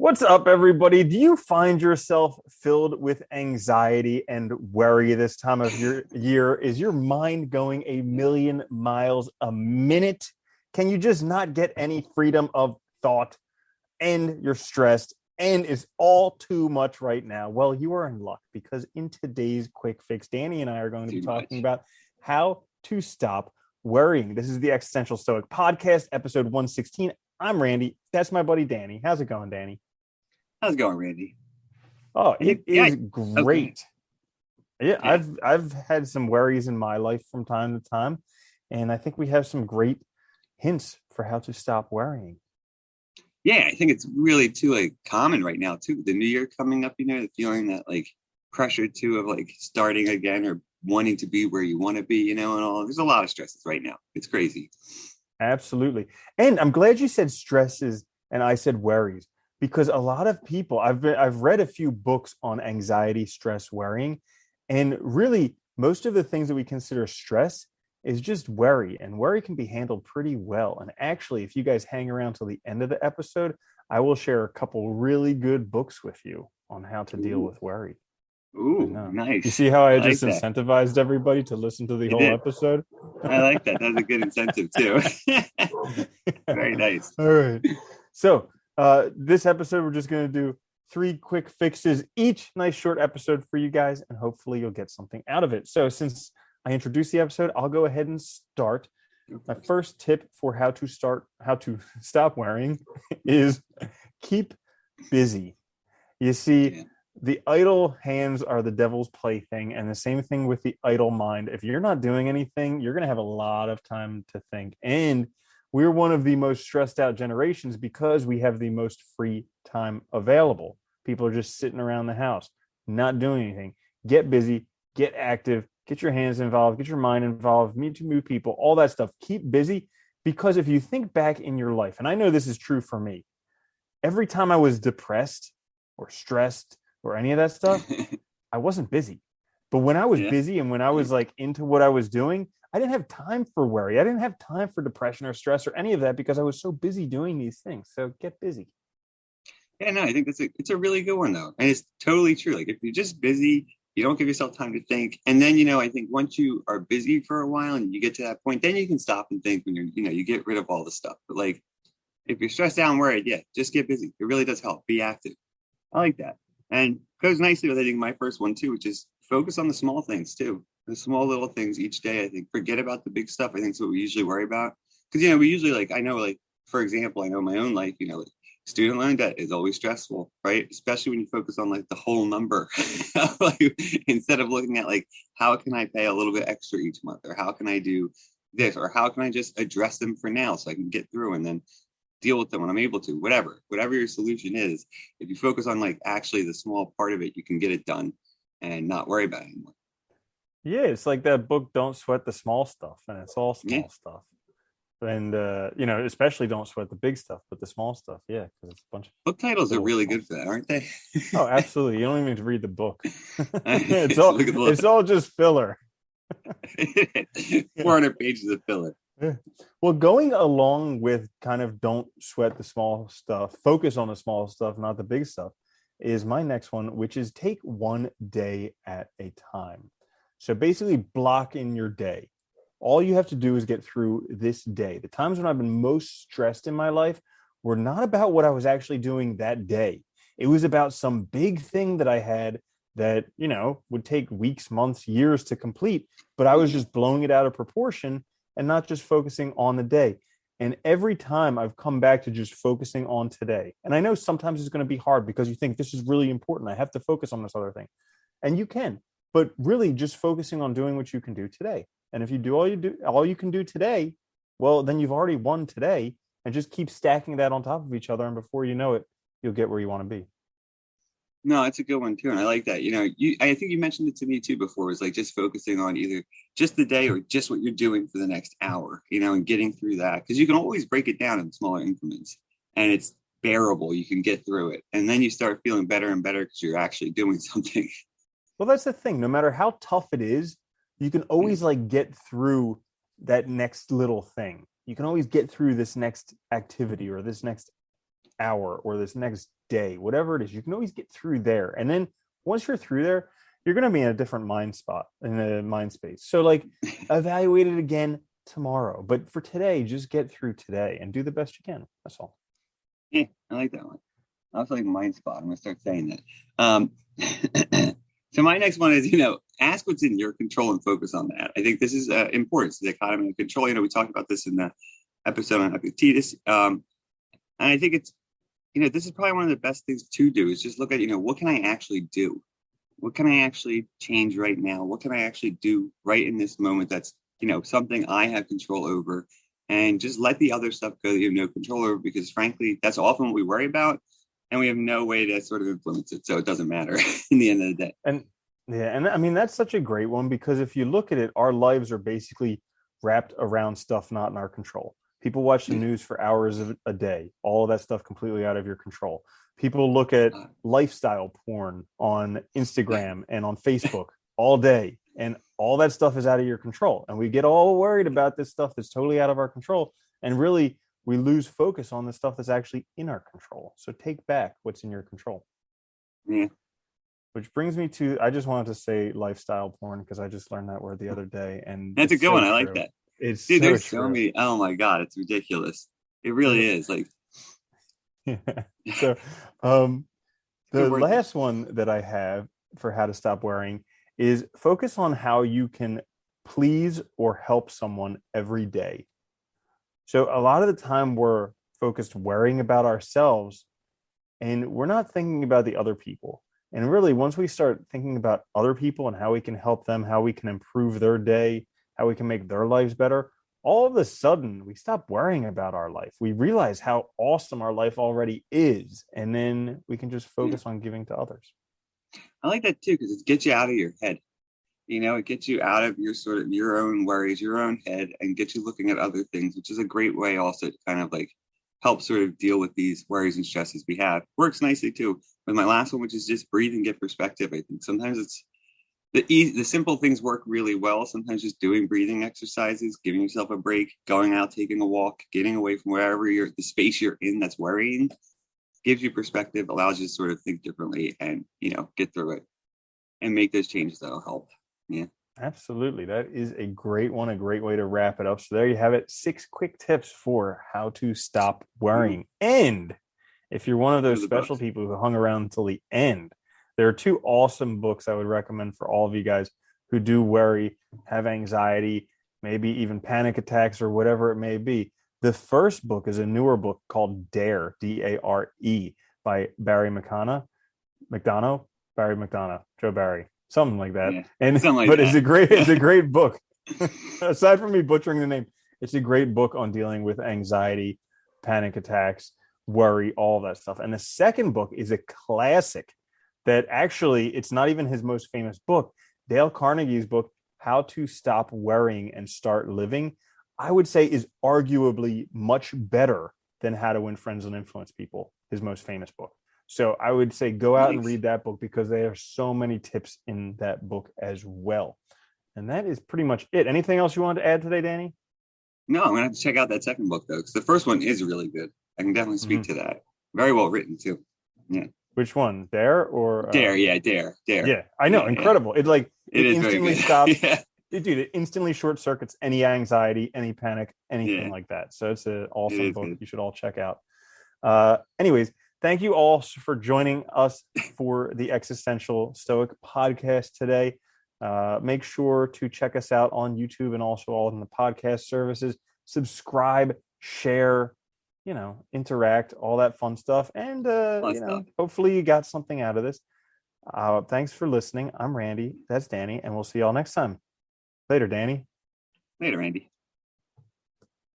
What's up, everybody? Do you find yourself filled with anxiety and worry this time of your year? Is your mind going a million miles a minute? Can you just not get any freedom of thought? And you're stressed, and it's all too much right now. Well, you are in luck because in today's quick fix, Danny and I are going to be Too talking much. about how to stop worrying. This is the Existential Stoic Podcast, episode 116. I'm Randy. That's my buddy Danny. How's it going, Danny? How's it going, Randy? Oh, I think, it yeah. is Okay. great. Yeah, Yeah. I've had some worries in my life from time to time, and I think we have some great hints for how to stop worrying. Yeah. I think it's really too common right now too. The new year coming up, the feeling that pressure too of starting again or wanting to be where you want to be, and all. There's a lot of stresses right now. It's crazy. Absolutely. And I'm glad you said stresses and I said worries because a lot of people I've read a few books on anxiety, stress, worrying, and really most of the things that we consider stress is just worry, and worry can be handled pretty well. And actually, if you guys hang around till the end of the episode, I will share a couple really good books with you on how to deal Ooh. with worry. I Ooh, know. You nice. see how I I just like that. incentivized everybody to listen to the You whole did. episode? I like that. That's a good incentive too. Very nice. All right. So, this episode, we're just going to do three quick fixes each. Nice short episode for you guys, and hopefully you'll get something out of it. So, since I introduced the episode, I'll go ahead and start. My first tip for how to stop wearing is keep busy. You see, Yeah. the idle hands are the devil's plaything, and the same thing with the idle mind. If you're not doing anything, you're going to have a lot of time to think. And we're one of the most stressed out generations because we have the most free time available. People are just sitting around the house, not doing anything. Get busy, get active, get your hands involved, get your mind involved, meet to new people, all that stuff. Keep busy because if you think back in your life, and I know this is true for me, every time I was depressed or stressed or any of that stuff, I wasn't busy. But when I was Yeah. busy and when I was like into what I was doing, I didn't have time for worry. I didn't have time for depression or stress or any of that because I was so busy doing these things. So get busy. Yeah, no, I think it's a really good one though. And it's totally true. Like if you're just busy, you don't give yourself time to think. And then, I think once you are busy for a while and you get to that point, then you can stop and think when you get rid of all the stuff. But if you're stressed out and worried, yeah, just get busy. It really does help. Be active. I like that. And goes nicely with I think my first one too, which is focus on the small things too. The small little things each day. I think forget about the big stuff. I think is what we usually worry about. Because we usually I know for example, I know my own life, student loan debt is always stressful, right? Especially when you focus on the whole number. Instead of looking at how can I pay a little bit extra each month, or how can I do this, or how can I just address them for now so I can get through and then deal with them when I'm able to, whatever your solution is. If you focus on actually the small part of it, you can get it done and not worry about it anymore. Yeah, it's like that book, Don't Sweat the Small Stuff, and it's all Yeah. small stuff. And, especially don't sweat the big stuff, but the small stuff. Yeah, because it's a bunch of Book titles are little really small good for stuff. that, aren't they? Oh, absolutely. You don't even need to read the book. it's So all look at it's all just filler. the 400 pages of filler. Yeah. Well, going along with kind of don't sweat the small stuff, focus on the small stuff, not the big stuff, is my next one, which is take one day at a time. So basically, block in your day. All you have to do is get through this day. The times when I've been most stressed in my life were not about what I was actually doing that day. It was about some big thing that I had that, would take weeks, months, years to complete, but I was Yeah. just blowing it out of proportion and not just focusing on the day. And every time I've come back to just focusing on today. And I know sometimes it's going to be hard because you think this is really important. I have to focus on this other thing. And you can, but really just focusing on doing what you can do today. And if you do all you can do today, well, then you've already won today, and just keep stacking that on top of each other. And before you know it, you'll get where you want to be. No, it's a good one too, and I like that. I think you mentioned it to me too before. Was just focusing on either just the day or just what you're doing for the next hour. And getting through that because you can always break it down in smaller increments, and it's bearable. You can get through it, and then you start feeling better and better because you're actually doing something. Well, that's the thing. No matter how tough it is, you can Yeah. always get through that next little thing. You can always get through this next activity or this next hour or this next day, whatever it is, you can always get through there. And then once you're through there, you're going to be in a different mind spot, in a mind space. So like evaluate it again tomorrow. But for today, just get through today and do the best you can. That's all. Yeah, I like that one. I also like mind spot. I'm gonna start saying that. Um, so my next one is, ask what's in your control and focus on that. I think this is important. So the economy of control. We talked about this in the episode on Epictetus. And I think it's, this is probably one of the best things to do is just look at, what can I actually do? What can I actually change right now? What can I actually do right in this moment that's, something I have control over? And just let the other stuff go that you have no control over, because frankly, that's often what we worry about. And we have no way to sort of influence it. So it doesn't matter in the end of the day. And yeah, and I mean, that's such a great one, because if you look at it, our lives are basically wrapped around stuff not in our control. People watch the news for hours a day, all of that stuff completely out of your control. People look at lifestyle porn on Instagram and on Facebook all day, and all that stuff is out of your control. And we get all worried about this stuff that's totally out of our control. And really, we lose focus on the stuff that's actually in our control. So take back what's in your control. Yeah. Which brings me to, I just wanted to say lifestyle porn, because I just learned that word the other day. And that's a good one. I like that. It's Dude, there's true. so many. Oh my God, it's ridiculous. It really is. Like, yeah. So the last one that I have for how to stop worrying is focus on how you can please or help someone every day. So a lot of the time we're focused worrying about ourselves, and we're not thinking about the other people. And really, once we start thinking about other people and how we can help them, how we can improve their day, how we can make their lives better, all of a sudden we stop worrying about our life. We realize how awesome our life already is, and then we can just focus on giving to others. I like that too, because it gets you out of your head. It gets you out of your sort of your own worries, your own head, and gets you looking at other things, which is a great way also to kind of like help sort of deal with these worries and stresses we have. Works nicely too with my last one, which is just breathe and get perspective. I think sometimes it's the simple things work really well. Sometimes just doing breathing exercises, giving yourself a break, going out, taking a walk, getting away from wherever the space you're in that's worrying, gives you perspective, allows you to sort of think differently and, get through it and make those changes that'll help. Yeah. Absolutely. That is a great one, a great way to wrap it up. So there you have it. 6 quick tips for how to stop worrying. And if you're one of those special people who hung around until the end, there are 2 awesome books I would recommend for all of you guys who do worry, have anxiety, maybe even panic attacks or whatever it may be. The first book is a newer book called Dare, D-A-R-E, by Barry McDonough, Joe Barry, something like that. Yeah, it's a great book. Aside from me butchering the name, it's a great book on dealing with anxiety, panic attacks, worry, all that stuff. And the second book is a classic that actually, it's not even his most famous book. Dale Carnegie's book, How to Stop Worrying and Start Living, I would say is arguably much better than How to Win Friends and Influence People, his most famous book. So I would say go out and read that book, because there are so many tips in that book as well. And that is pretty much it. Anything else you wanted to add today, Danny? No, I'm going to have to check out that second book, though, because the first one is really good. I can definitely speak to that. Very well written, too. Yeah. Which one? Dare or Dare? Yeah, Dare. Yeah, I know. Yeah, incredible. Yeah. It instantly stops. Yeah. Dude, it instantly short circuits any anxiety, any panic, anything like that. So it's an awesome book. Good. You should all check out. Anyways, thank you all for joining us for the Existential Stoic podcast today. Make sure to check us out on YouTube and also all in the podcast services. Subscribe, share, interact, all that fun stuff. And, hopefully you got something out of this. Thanks for listening. I'm Randy. That's Danny. And we'll see y'all next time. Later, Danny. Later, Randy.